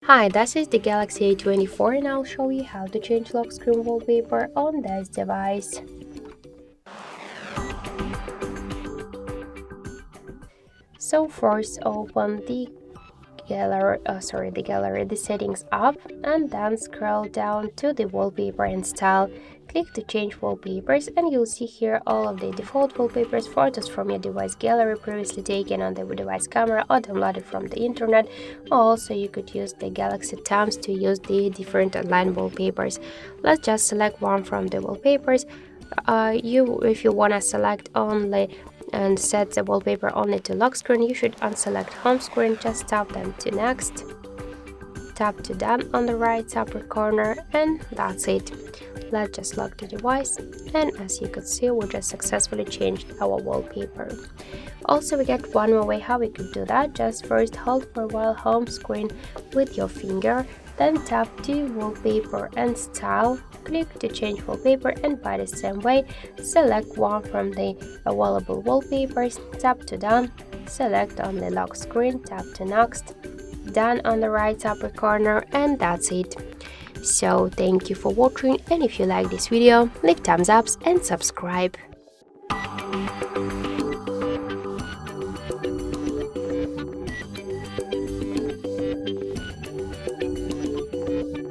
Hi, this is the Galaxy A24 and I'll show you how to change lock screen wallpaper on this device. So first open the the settings app and then scroll down to the wallpaper and style. Click to change wallpapers and you'll see here all of the default wallpapers, photos from your device gallery previously taken on the device camera or downloaded from the internet. Also, you could use the Galaxy tabs to use the different online wallpapers. Let's just select one from the wallpapers. If you want to select only and set the wallpaper only to lock screen, you should unselect home screen. Just tap then to next, tap to done on the right upper corner, and that's it. Let's just lock the device, and as you could see, we just successfully changed our wallpaper. Also, we get one more way how we could do that. Just first hold for a while home screen with your finger, then tap to wallpaper and style, click to change wallpaper, and by the same way select one from the available wallpapers, tap to done, select on the lock screen, tap to next, done on the right upper corner, and that's it. So thank you for watching, and if you like this video, leave thumbs up and subscribe.